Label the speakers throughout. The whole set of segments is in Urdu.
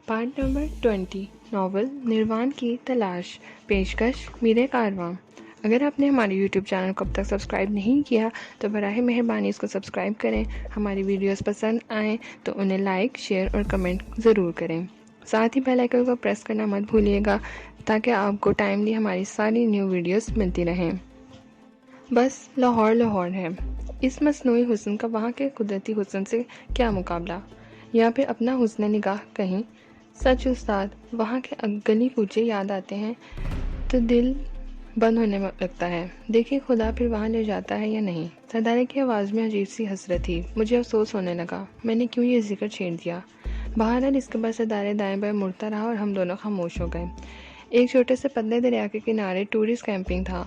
Speaker 1: پارٹ نمبر 20 ناول نروان کی تلاش، پیشکش میرے کارواں۔ اگر آپ نے ہمارے یوٹیوب چینل کو اب تک سبسکرائب نہیں کیا تو براہ مہربانی اس کو سبسکرائب کریں۔ ہماری ویڈیوز پسند آئیں تو انہیں لائک، شیئر اور کمنٹ ضرور کریں۔ ساتھ ہی بیل آئیکن کو پریس کرنا مت بھولیے گا تاکہ آپ کو ٹائملی ہماری ساری نیو ویڈیوز ملتی رہیں۔ بس لاہور لاہور ہے، اس مصنوعی حسن کا وہاں کے قدرتی حسن سے کیا مقابلہ، یا پھر اپنا حسن نگاہ کہیں۔ سچ استاد، وہاں کے گلی کوچے یاد آتے ہیں تو دل بند ہونے لگتا ہے۔ دیکھیں خدا پھر وہاں لے جاتا ہے یا نہیں۔ سردارے کی آواز میں عجیب سی حسرت تھی۔ مجھے افسوس ہونے لگا، میں نے کیوں یہ ذکر چھیڑ دیا۔ بہرحال اس کے بعد سردارے دائیں بائیں مڑتا رہا اور ہم دونوں خاموش ہو گئے۔ ایک چھوٹے سے پتلے دریا کے کنارے ٹورسٹ کیمپنگ تھا،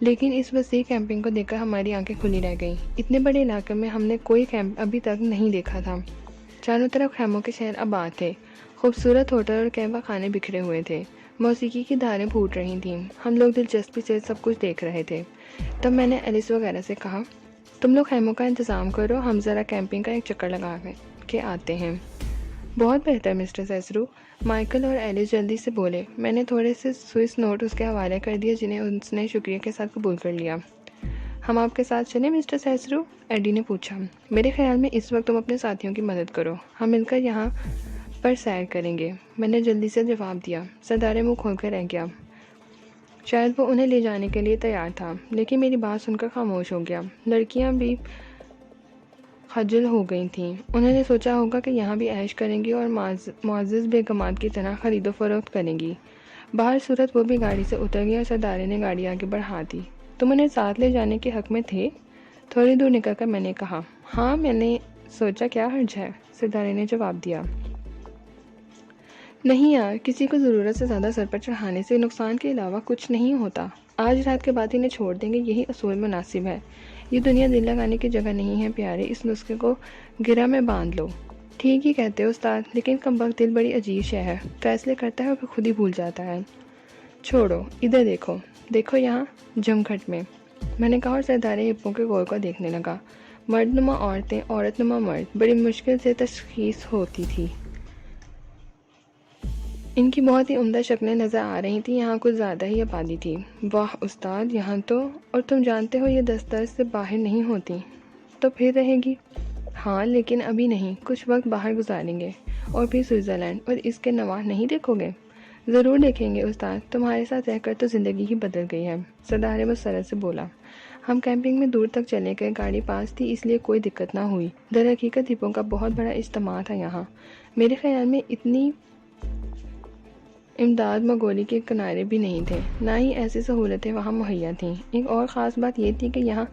Speaker 1: لیکن اس وسیع کیمپنگ کو دیکھ کر ہماری آنکھیں کھلی رہ گئیں۔ اتنے بڑے علاقے میں ہم نے کوئی کیمپ ابھی تک نہیں دیکھا تھا۔ چاروں طرف خیموں کے شہر آباد تھے، خوبصورت ہوٹل اور قہوہ خانے بکھرے ہوئے تھے، موسیقی کی دھاریں پھوٹ رہی تھیں۔ ہم لوگ دلچسپی سے سب کچھ دیکھ رہے تھے۔ تب میں نے ایلس وغیرہ سے کہا، تم لوگ خیموں کا انتظام کرو، ہم ذرا کیمپنگ کا ایک چکر لگا کے آتے ہیں۔ بہت بہتر مسٹر سیسرو، مائیکل اور ایلس جلدی سے بولے۔ میں نے تھوڑے سے سوئس نوٹ اس کے حوالے کر دیے جنہیں اس نے شکریہ کے ساتھ قبول کر لیا۔ ہم آپ کے ساتھ چلیں مسٹر سیسرو؟ ایڈی نے پوچھا۔ میرے خیال میں اس وقت تم اپنے ساتھیوں کی مدد کرو، ہم مل کر یہاں پر سیر کریں گے، میں نے جلدی سے جواب دیا۔ سردارے منہ کھول کر رہ گیا۔ شاید وہ انہیں لے جانے کے لیے تیار تھا، لیکن میری بات سن کر خاموش ہو گیا۔ لڑکیاں بھی خجل ہو گئی تھیں۔ انہوں نے سوچا ہوگا کہ یہاں بھی عیش کریں گی اور معزز بیگمات کی طرح خرید و فروخت کریں گی۔ باہر صورت وہ بھی گاڑی سے اتر گئی اور سردارے نے گاڑی آگے بڑھا دی۔ تم انہیں ساتھ لے جانے کے حق میں تھے؟ تھوڑی دور نکل کر میں نے کہا۔ ہاں، میں نے سوچا کیا حرج ہے، سردارے نے جواب دیا۔ نہیں یار، کسی کو ضرورت سے زیادہ سر پر چڑھانے سے نقصان کے علاوہ کچھ نہیں ہوتا۔ آج رات کے بعد انہیں چھوڑ دیں گے، یہی اصول مناسب ہے۔ یہ دنیا دل لگانے کی جگہ نہیں ہے پیارے، اس نسخے کو گرہ میں باندھ لو۔ ٹھیک ہی کہتے ہو استاد، لیکن کمبخت دل بڑی عجیب شے ہے، فیصلے کرتا ہے اور پھر خود ہی بھول جاتا ہے۔ چھوڑو، ادھر دیکھو، دیکھو یہاں جمگھٹ میں نے کہا اور سردارے ہپوں کے گول کو دیکھنے لگا۔ مرد نما عورتیں، عورت نما مرد، بڑی مشکل سے تشخیص ہوتی تھی۔ ان کی بہت ہی عمدہ شکلیں نظر آ رہی تھیں، یہاں کچھ زیادہ ہی آبادی تھی۔ واہ استاد، یہاں تو، اور تم جانتے ہو یہ دستر سے باہر نہیں ہوتی۔ تو پھر رہے گی؟ ہاں، لیکن ابھی نہیں، کچھ وقت باہر گزاریں گے، اور پھر سوئٹزرلینڈ اور اس کے نواح نہیں دیکھو گے؟ ضرور دیکھیں گے استاد، تمہارے ساتھ رہ کر تو زندگی ہی بدل گئی ہے، سردارے مسرت سے بولا۔ ہم کیمپنگ میں دور تک چلے گئے، گاڑی پاس تھی اس لیے کوئی دقت نہ ہوئی۔ در حقیقت ہپوں کا بہت بڑا اجتماع تھا یہاں۔ میرے خیال میں اتنی امداد مگولی کے کنارے بھی نہیں تھے، نہ ہی ایسی سہولتیں وہاں مہیا تھیں۔ ایک اور خاص بات یہ تھی کہ یہاں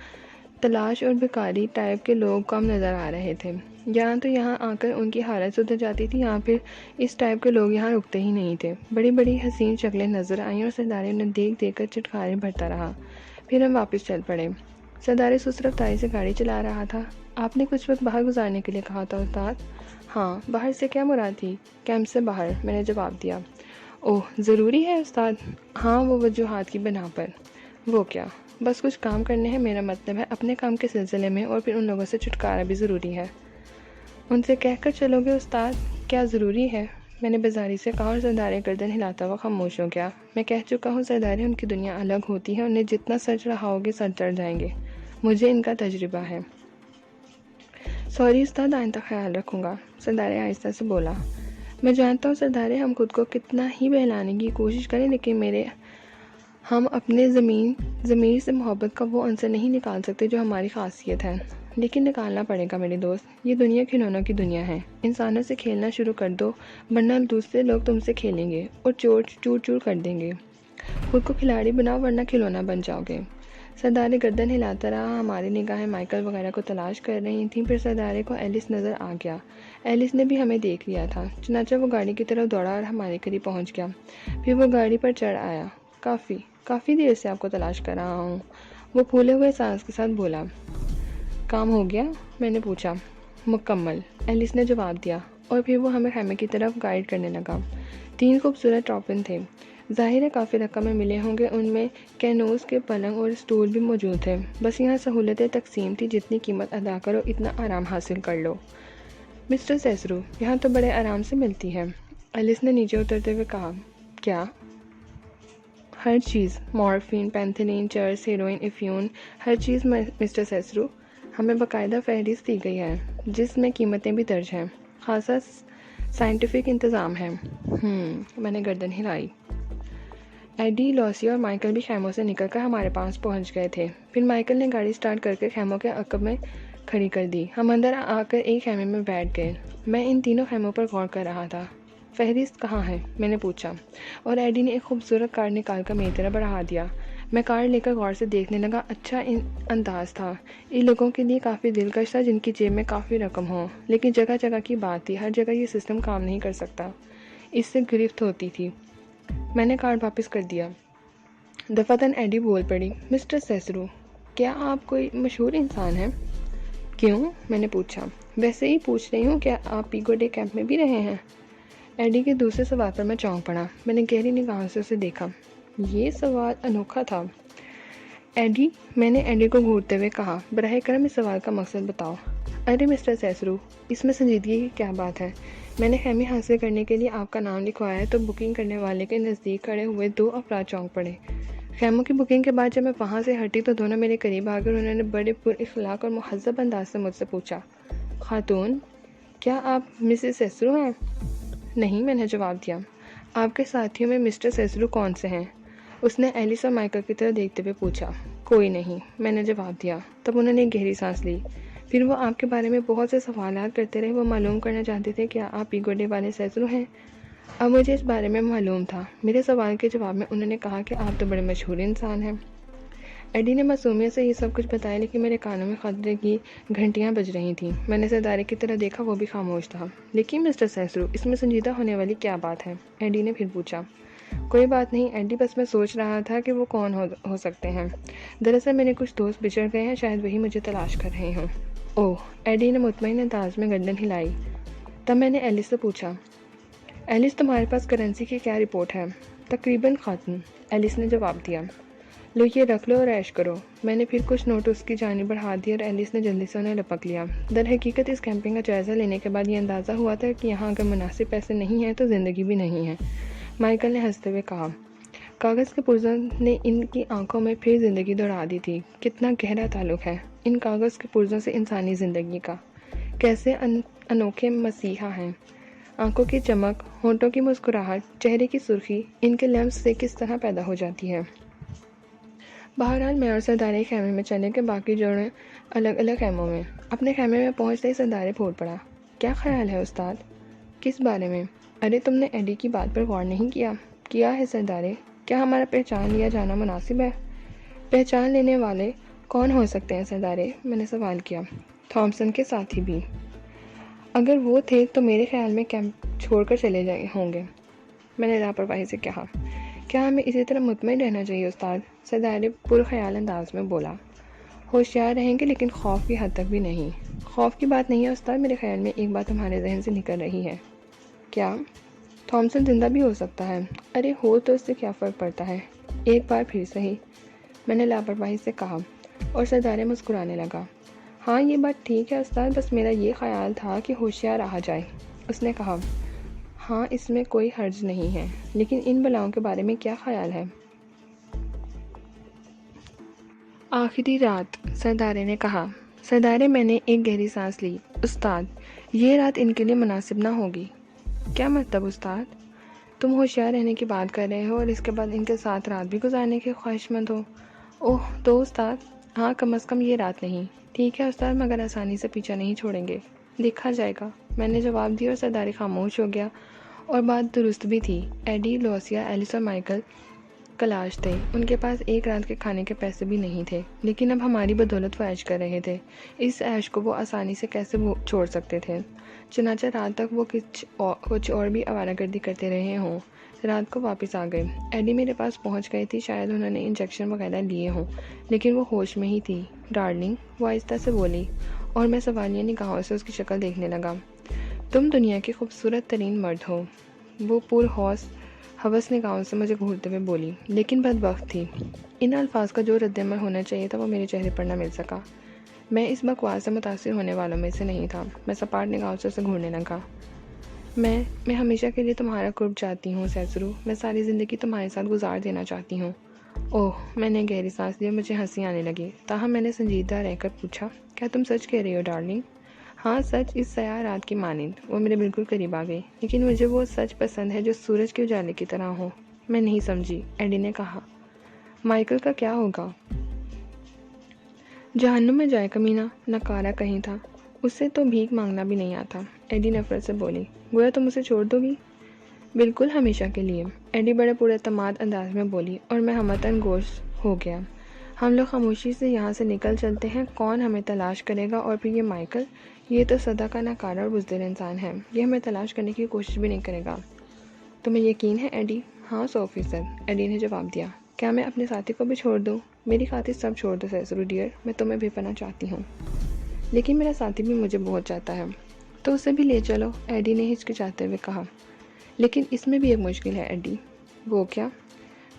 Speaker 1: تلاش اور بیکاری ٹائپ کے لوگ کم نظر آ رہے تھے۔ یہاں آ کر ان کی حالت سدھر جاتی تھی، یہاں پھر اس ٹائپ کے لوگ یہاں رکتے ہی نہیں تھے۔ بڑی بڑی حسین شکلیں نظر آئیں اور سردارے انہیں دیکھ دیکھ کر چٹکارے بھرتا رہا۔ پھر ہم واپس چل پڑے۔ سردارے سست رفتاری سے گاڑی چلا رہا تھا۔ آپ نے کچھ وقت باہر گزارنے کے لیے کہا تھا استاد؟ ہاں، باہر سے کیا مراد تھی؟ کیمپ سے باہر، میں نے جواب دیا۔ اوہ، ضروری ہے استاد؟ ہاں، وہ وجوہات کی بنا پر۔ وہ کیا؟ بس کچھ کام کرنے ہیں، میرا مطلب ہے اپنے کام کے سلسلے میں، اور پھر ان لوگوں سے چھٹکارا بھی ضروری ہے۔ ان سے کہہ کر چلو گے استاد؟ کیا ضروری ہے؟ میں نے بیزاری سے کہا اور سردارے گردن ہلاتا ہوا خاموش ہو گیا۔ میں کہہ چکا ہوں سردارے، ان کی دنیا الگ ہوتی ہے، انہیں جتنا سر چڑھاؤ گے سر چڑھ جائیں گے، مجھے ان کا تجربہ ہے۔ سوری استاد، آئندہ خیال رکھوں گا، سردارے آہستہ سے بولا۔ میں جانتا ہوں سردارے، ہم خود کو کتنا ہی بہلانے کی کوشش کریں، لیکن ہم اپنے ضمیر سے محبت کا وہ عنصر نہیں نکال سکتے جو ہماری خاصیت ہے۔ لیکن نکالنا پڑے گا میرے دوست، یہ دنیا کھلونوں کی دنیا ہے۔ انسانوں سے کھیلنا شروع کر دو، ورنہ دوسرے لوگ تم سے کھیلیں گے اور چور چور کر دیں گے۔ خود کو کھلاڑی بناؤ ورنہ کھلونا بن جاؤ گے۔ سردارے گردن ہلاتا رہا، ہماری نگاہیں مائیکل وغیرہ کو تلاش کر رہی تھیں۔ پھر سردارے کو ایلس نظر آ گیا۔ ایلس نے بھی ہمیں دیکھ لیا تھا، چنانچہ وہ گاڑی کی طرف دوڑا اور ہمارے قریب پہنچ گیا۔ پھر وہ گاڑی پر چڑھ آیا۔ کافی دیر سے آپ کو تلاش کر رہا ہوں، وہ پھولے ہوئے سانس کے ساتھ بولا۔ کام ہو گیا؟ میں نے پوچھا۔ مکمل، ایلس نے جواب دیا، اور پھر وہ ہمیں خیمے کی طرف گائیڈ کرنے لگا۔ 3 خوبصورت ٹراپن تھے، ظاہر ہے کافی رقم میں ملے ہوں گے، ان میں کینوز کے پلنگ اور اسٹول بھی موجود تھے، بس یہاں سہولتیں تقسیم تھی، جتنی قیمت ادا کرو اتنا آرام حاصل کر لو۔ مسٹر سیسرو، یہاں تو بڑے آرام سے ملتی ہے، ایلس نے نیچے اترتے ہوئے کہا۔ کیا؟ ہر چیز، مورفین، پینتھلین، چرس، ہیروئن، افیون، ہر چیز مسٹر سیسرو۔ ہمیں باقاعدہ فہرست دی گئی ہے جس میں قیمتیں بھی درج ہیں، خاصا سائنٹیفک انتظام ہے۔ میں نے گردن ہلائی۔ ایڈی، لوسی اور مائیکل بھی خیموں سے نکل کر ہمارے پاس پہنچ گئے تھے۔ پھر مائیکل نے گاڑی سٹارٹ کر کے خیموں کے عقب میں کھڑی کر دی۔ ہم اندر آ کر ایک خیمے میں بیٹھ گئے۔ میں ان تینوں خیموں پر غور کر رہا تھا۔ فہرست کہاں ہے؟ میں نے پوچھا، اور ایڈی نے ایک خوبصورت کارڈ نکال کر میری طرف بڑھا دیا۔ میں کارڈ لے کر غور سے دیکھنے لگا۔ اچھا انداز تھا، ان لوگوں کے لیے کافی دلکش تھا جن کی جیب میں کافی رقم ہو، لیکن جگہ جگہ کی بات تھی، ہر جگہ یہ سسٹم کام نہیں کر سکتا، اس سے گرفت ہوتی تھی۔ میں نے کارڈ واپس کر دیا۔ دفعتاً ایڈی بول پڑی، مسٹر سیسرو، کیا آپ کوئی مشہور انسان ہیں؟ کیوں؟ میں نے پوچھا۔ ویسے ہی پوچھ رہی ہوں، کیا آپ پیگو ڈے کیمپ میں بھی رہے ہیں؟ ایڈی کے دوسرے سوال پر میں چونک پڑا۔ میں نے گہری نگاہوں سے اسے دیکھا۔ یہ سوال انوکھا تھا۔ ایڈی، میں نے ایڈی کو گھورتے ہوئے کہا، براہ کرم اس سوال کا مقصد بتاؤ۔ ارے مسٹر سیسرو، اس میں سنجیدگی کی کیا بات ہے؟ میں نے خیمے حاصل کرنے کے لیے آپ کا نام لکھوایا تو بکنگ کرنے والے کے نزدیک کھڑے ہوئے دو افراد چونک پڑے۔ خیموں کی بکنگ کے بعد جب میں وہاں سے ہٹی تو دونوں میرے قریب آ کر انہوں نے بڑے پر اخلاق اور مہذب انداز سے مجھ سے پوچھا، خاتون، کیا آپ مسز سیسرو ہیں؟ نہیں، میں نے جواب دیا۔ آپ کے ساتھیوں میں مسٹر سیسرو کون سے ہیں؟ اس نے ایلس اور مائیکل کی طرف دیکھتے ہوئے پوچھا۔ کوئی نہیں، میں نے جواب دیا۔ تب انہوں نے ایک گہری سانس لی۔ پھر وہ آپ کے بارے میں بہت سے سوالات کرتے رہے۔ وہ معلوم کرنا چاہتے تھے کہ آپ پیگو ڈے والے سیسرو ہیں۔ اب مجھے اس بارے میں معلوم تھا۔ میرے سوال کے جواب میں انہوں نے کہا کہ آپ تو بڑے مشہور انسان ہیں۔ ایڈی نے معصومیت سے یہ سب کچھ بتایا، لیکن میرے کانوں میں خطرے کی گھنٹیاں بج رہی تھیں۔ میں نے سردارے کی طرف دیکھا، وہ بھی خاموش تھا۔ لیکن مسٹر سیسرو، اس میں سنجیدہ ہونے والی کیا بات ہے؟ ایڈی نے پھر پوچھا۔ کوئی بات نہیں ایڈی، بس میں سوچ رہا تھا کہ وہ کون ہو سکتے ہیں۔ دراصل میرے کچھ دوست بچڑ گئے ہیں، شاید وہی مجھے تلاش کر رہے ہوں۔ اوہ، ایڈی نے مطمئن انداز میں گردن ہلائی۔ تب میں نے ایلس سے پوچھا، ایلس، تمہارے پاس کرنسی کی کیا رپورٹ ہے؟ تقریباً خاتون، ایلس نے جواب دیا۔ لو، یہ رکھ لو اور عیش کرو۔ میں نے پھر کچھ نوٹ اس کی جانب بڑھا دیے اور ایلس نے جلدی سے انہیں لپک لیا۔ در حقیقت اس کیمپنگ کا جائزہ لینے کے بعد یہ اندازہ ہوا تھا کہ یہاں اگر مناسب پیسے نہیں ہیں تو زندگی بھی نہیں ہے۔ مائیکل نے ہنستے ہوئے کہا۔ کاغذ کے پرزوں نے ان کی آنکھوں میں پھر زندگی دوڑا دی تھی۔ کتنا گہرا تعلق ہے ان کاغذ کے پرزوں سے انسانی زندگی کا۔ کیسے انوکھے مسیحا ہیں۔ آنکھوں کی چمک، ہونٹوں کی مسکراہٹ، چہرے کی سرخی ان کے لمس سے کس طرح پیدا ہو جاتی ہے۔ بہرحال میں اور سردارے خیمے میں چلے کہ باقی جوڑے الگ الگ خیموں میں۔ اپنے خیمے میں پہنچتے ہی سردارے پھوٹ پڑا۔ کیا خیال ہے استاد؟ کس بارے میں؟ ارے تم نے ایڈی کی بات پر غور نہیں کیا؟ کیا ہے سردارے، کیا ہمارا پہچان لیا جانا مناسب ہے؟ پہچان لینے والے کون ہو سکتے ہیں سردارے؟ میں نے سوال کیا۔ تھامسن کے ساتھی بھی؟ اگر وہ تھے تو میرے خیال میں کیمپ چھوڑ کر چلے گئے ہوں گے۔ میں نے لاپرواہی سے کہا۔ کیا ہمیں اسی طرح مطمئن رہنا چاہیے استاد؟ سردارے پرخیال انداز میں بولا۔ ہوشیار رہیں گے لیکن خوف کی حد تک بھی نہیں۔ خوف کی بات نہیں ہے استاد، میرے خیال میں ایک بات ہمارے ذہن سے نکل رہی ہے۔ کیا؟ تھامسن زندہ بھی ہو سکتا ہے۔ ارے ہو تو اس سے کیا فرق پڑتا ہے، ایک بار پھر صحیح، میں نے لاپرواہی سے کہا، اور سردارے مسکرانے لگا۔ ہاں یہ بات ٹھیک ہے استاد، بس میرا یہ خیال تھا کہ ہوشیار رہا جائے۔ اس نے کہا۔ ہاں اس میں کوئی حرج نہیں ہے، لیکن ان بلاؤں کے بارے میں کیا خیال ہے؟ آخری رات، سردارے نے کہا۔ سردارے، میں نے ایک گہری سانس لی۔ استاد، یہ رات ان کے لیے مناسب نہ ہوگی۔ کیا مطلب استاد؟ تم ہوشیار رہنے کی بات کر رہے ہو اور اس کے بعد ان کے ساتھ رات بھی گزارنے کے خواہش مند ہو۔ اوہ تو استاد، ہاں کم از کم یہ رات نہیں۔ ٹھیک ہے استاد، مگر آسانی سے پیچھا نہیں چھوڑیں گے، دیکھا جائے گا، میں نے جواب دیا اور سردارے خاموش ہو گیا۔ اور بات درست بھی تھی۔ ایڈی، لوسیا، ایلس اور مائیکل کلاش تھے۔ ان کے پاس ایک رات کے کھانے کے پیسے بھی نہیں تھے، لیکن اب ہماری بدولت وہ عیش کر رہے تھے۔ اس عیش کو وہ آسانی سے کیسے چھوڑ سکتے تھے؟ چنانچہ رات تک وہ کچھ اور بھی آوارہ گردی کرتے رہے ہوں۔ رات کو واپس آ گئے۔ ایڈی میرے پاس پہنچ گئی تھی، شاید انہوں نے انجیکشن وغیرہ لیے ہوں، لیکن وہ ہوش میں ہی تھی۔ ڈارلنگ، وہ آہستہ سے بولی، اور میں سوالیہ نگاہوں سے اس کی شکل دیکھنے لگا۔ تم دنیا کے خوبصورت ترین مرد ہو۔ وہ پرحوص حوث نگاہوں سے مجھے گھورتے ہوئے بولی، لیکن بدبخت تھی، ان الفاظ کا جو رد عمل ہونا چاہیے تھا وہ میرے چہرے پر نہ مل سکا۔ میں اس بکواس سے متاثر ہونے والوں میں سے نہیں تھا۔ میں سپاٹ نگاہوں سے اسے گھورنے لگا۔ میں ہمیشہ کے لیے تمہارا قرب چاہتی ہوں سیسرو، میں ساری زندگی تمہارے ساتھ گزار دینا چاہتی ہوں۔ اوہ، میں نے گہری سانس لی اور مجھے ہنسی آنے لگی۔ تاہم میں نے سنجیدہ رہ کر پوچھا، کیا تم سچ کہہ رہی ہو ڈارلنگ؟ ہاں سچ، اس سیاہ رات کی مانند۔ وہ میرے بالکل قریب آ گئی۔ لیکن مجھے وہ سچ پسند ہے جو سورج کے اجالے کی طرح ہو۔ میں نہیں سمجھی، ایڈی نے کہا۔ مائیکل کا کیا ہوگا؟ جہنم میں جائے کمینہ، نکارہ کہیں تھا، اس سے تو بھیک مانگنا بھی نہیں آتا۔ ایڈی نفرت سے بولی، گویا تم اسے چھوڑ دو گی؟ بالکل، ہمیشہ کے لیے، ایڈی بڑے پورے اعتماد انداز میں بولی، اور میں ہمتاً گوش ہو گیا۔ ہم لوگ خاموشی سے یہاں سے نکل چلتے ہیں، کون ہمیں تلاش کرے گا؟ اور پھر یہ مائیکل، یہ تو سدا کا ناکارہ اور بزدل انسان ہے، یہ ہمیں تلاش کرنے کی کوشش بھی نہیں کرے گا۔ تمہیں یقین ہے ایڈی؟ ہاں 100%، ایڈی نے جواب دیا۔ کیا میں اپنے ساتھی کو بھی چھوڑ دوں؟ میری خاطر سب چھوڑ دو سیسرو ڈیئر، میں تمہیں بھی پانا چاہتی ہوں۔ لیکن میرا ساتھی بھی مجھے بہت چاہتا ہے۔ تو اسے بھی لے چلو، ایڈی نے ہچکچاتے ہوئے کہا۔ لیکن اس میں بھی ایک مشکل ہے ایڈی۔ وہ کیا؟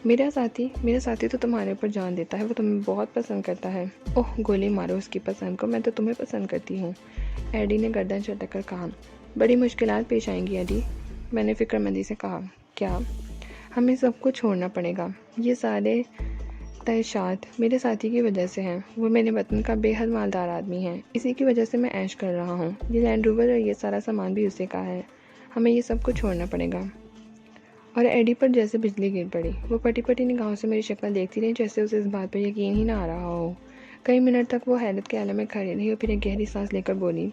Speaker 1: میرا ساتھی تو تمہارے اوپر جان دیتا ہے، وہ تمہیں بہت پسند کرتا ہے۔ اوہ، گولی مارو اس کی پسند کو، میں تو تمہیں پسند کرتی ہوں، ایڈی نے گردن چٹک کر کہا۔ بڑی مشکلات پیش آئیں گی ایڈی، میں نے فکر مندی سے کہا۔ کیا؟ ہمیں سب کو چھوڑنا پڑے گا۔ یہ سارے تعیشات میرے ساتھی کی وجہ سے ہیں، وہ میرے وطن کا بے حد مالدار آدمی ہے، اسی کی وجہ سے میں عیش کر رہا ہوں۔ یہ لینڈ روور اور یہ سارا سامان بھی اسی کا ہے، ہمیں یہ سب کو چھوڑنا پڑے گا۔ اور ایڈی پر جیسے بجلی گر پڑی، وہ پٹی پٹی نگاہوں سے میری شکل دیکھتی رہی، جیسے اسے اس بات پر یقین ہی نہ آ رہا ہو۔ کئی منٹ تک وہ حیرت کے عالم میں کھڑی رہی اور پھر ایک گہری سانس لے کر بولی،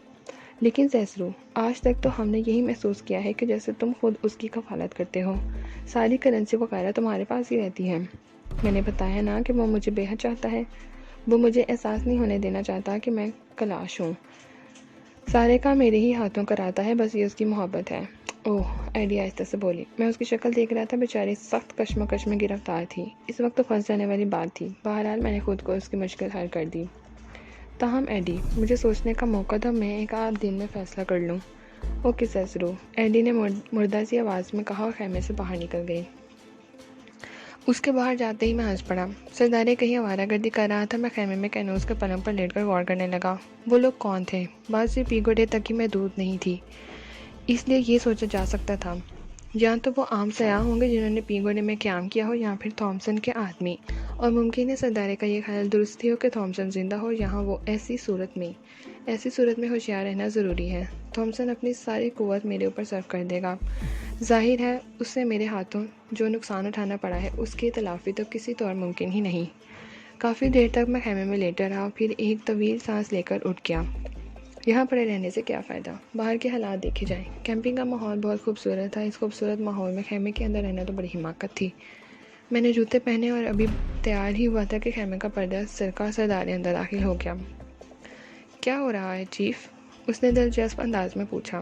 Speaker 1: لیکن سیسرو، آج تک تو ہم نے یہی محسوس کیا ہے کہ جیسے تم خود اس کی کفالت کرتے ہو، ساری کرنسی وغیرہ تمہارے پاس ہی رہتی ہے۔ میں نے بتایا نا کہ وہ مجھے بے حد چاہتا ہے، وہ مجھے احساس نہیں ہونے دینا چاہتا کہ میں کلاش ہوں۔ سارے کام میرے ہی ہاتھوں کراتا ہے، بس یہ اس کی محبت ہے۔ اوہ، ایڈی آہستہ سے بولی۔ میں اس کی شکل دیکھ رہا تھا، بیچاری سخت کشمکش میں گرفتار تھی۔ اس وقت تو پھنس جانے والی بات تھی۔ بہرحال میں نے خود کو اس کی مشکل حل کر دی۔ تاہم ایڈی، مجھے سوچنے کا موقع دو، میں ایک آدھ دن میں فیصلہ کر لوں۔ اوکے سیسرو، ایڈی نے مردہ سی آواز میں کہا اور خیمے سے باہر نکل گئی۔ اس کے باہر جاتے ہی میں ہنس پڑا۔ سردارے کہیں آوارہ گردی کر رہا تھا۔ میں خیمے میں کینوس کے پلنگ پر لیٹ کر غور کرنے لگا۔ وہ لوگ کون تھے؟ بعض پیگوڈے تک ہی محدود نہیں تھی، اس لیے یہ سوچا جا سکتا تھا یا تو وہ عام سیاح ہوں گے جنہوں نے پیگوڈے میں قیام کیا ہو، یا پھر تھامسن کے آدمی، اور ممکن ہے سردارے کا یہ خیال درست ہی ہو کہ تھامسن زندہ ہو یہاں۔ وہ ایسی صورت میں ہوشیار رہنا ضروری ہے۔ تھامسن اپنی ساری قوت میرے اوپر صرف کر دے گا۔ ظاہر ہے اس سے میرے ہاتھوں جو نقصان اٹھانا پڑا ہے اس کی تلافی تو کسی طور ممکن ہی نہیں۔ کافی دیر تک میں خیمے میں لیٹا رہا، پھر ایک طویل سانس لے کر اٹھ گیا۔ یہاں پڑے رہنے سے کیا فائدہ؟ باہر کے حالات دیکھے جائیں۔ کیمپنگ کا ماحول بہت خوبصورت تھا۔ اس خوبصورت ماحول میں خیمے کے اندر رہنا تو بڑی حماقت تھی۔ میں نے جوتے پہنے اور ابھی تیار ہی ہوا تھا کہ خیمے کا پردہ سرکا سردارے اندر داخل ہو گیا۔ کیا ہو رہا ہے چیف؟ اس نے دلچسپ انداز میں پوچھا۔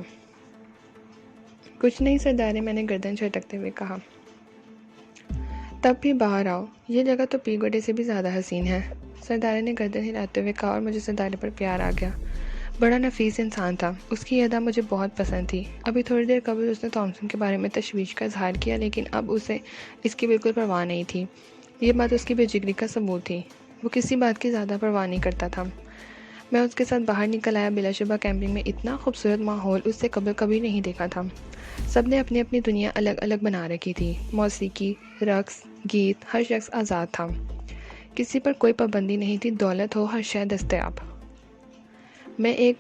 Speaker 1: کچھ نہیں سردارے، میں نے گردن جھٹکتے ہوئے کہا۔ تب بھی باہر آؤ، یہ جگہ تو پیگوڈے سے بھی زیادہ حسین ہے، سردارے نے گردن ہلاتے ہوئے کہا، اور مجھے سردارے پر پیار آ گیا۔ بڑا نفیس انسان تھا، اس کی ادا مجھے بہت پسند تھی۔ ابھی تھوڑی دیر قبل اس نے تھامسن کے بارے میں تشویش کا اظہار کیا، لیکن اب اسے اس کی بالکل پرواہ نہیں تھی۔ یہ بات اس کی بے جگری کا ثبوت تھی۔ وہ کسی بات کی زیادہ پرواہ نہیں کرتا تھا۔ میں اس کے ساتھ باہر نکل آیا۔ بلا شبہ کیمپنگ میں اتنا خوبصورت ماحول اس سے قبل کبھی نہیں دیکھا تھا۔ سب نے اپنی اپنی دنیا الگ الگ بنا رکھی تھی۔ موسیقی، رقص، گیت، ہر شخص آزاد تھا، کسی پر کوئی پابندی نہیں تھی۔ دولت ہو، ہر شے دستیاب۔ میں ایک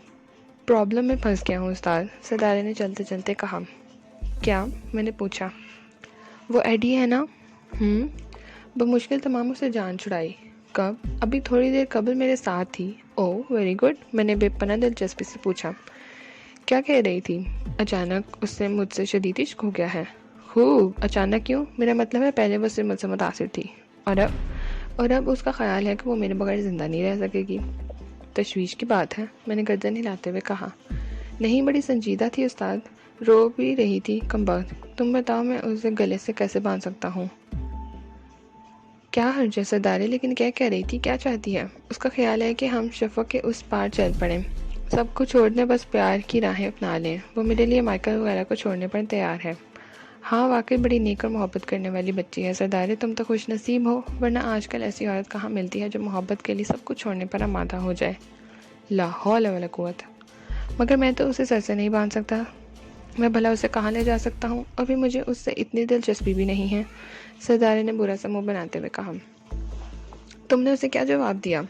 Speaker 1: پرابلم میں پھنس گیا ہوں استاد، سردارے نے چلتے چلتے کہا۔ کیا؟ میں نے پوچھا۔ وہ ایڈی ہے نا؟ بمشکل تمام اسے جان چھڑائی۔ کب؟ ابھی تھوڑی دیر قبل میرے ساتھ تھی۔ اوہ ویری گڈ، میں نے بے پناہ دلچسپی سے پوچھا۔ کیا کہہ رہی تھی؟ اچانک اس سے مجھ سے شدید عشق ہو گیا ہے۔ خوب، اچانک کیوں؟ میرا مطلب ہے پہلے وہ صرف مجھ سے متاثر تھی، اور اب اس کا خیال ہے کہ وہ میرے بغیر زندہ نہیں رہ سکے گی۔ تشویش کی بات ہے، میں نے گردن ہلاتے ہوئے کہا۔ نہیں، بڑی سنجیدہ تھی استاد، رو بھی رہی تھی کم بخت۔ تم بتاؤ میں اسے گلے سے کیسے باندھ سکتا ہوں؟ کیا حرج ہے سردارے، لیکن کیا کہہ رہی تھی؟ کیا چاہتی ہے؟ اس کا خیال ہے کہ ہم شفق کے اس پار چل پڑیں، سب کو چھوڑ دیں، بس پیار کی راہیں اپنا لیں۔ وہ میرے لیے مائیکل وغیرہ کو چھوڑنے پر تیار ہے۔ ہاں واقعی بڑی نیک اور محبت کرنے والی بچی ہے سردارے، تم تو خوش نصیب ہو، ورنہ آج کل ایسی عورت کہاں ملتی ہے جو محبت کے لیے سب کچھ چھوڑنے پر آمادہ ہو جائے۔ لا حول ولا قوت۔ مگر میں تو اسے سر سے نہیں باندھ سکتا، میں بھلا اسے کہاں لے جا سکتا ہوں؟ ابھی مجھے اس سے اتنی دلچسپی بھی نہیں ہے، سردارے نے برا سا منہ بناتے ہوئے کہا۔ تم نے اسے کیا جواب دیا؟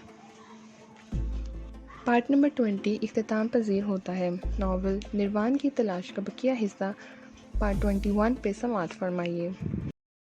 Speaker 1: پارٹ نمبر 20 اختتام پذیر ہوتا ہے۔ ناول نروان کی تلاش کا بقیہ حصہ پارٹ 21 پہ سماعت فرمائیے۔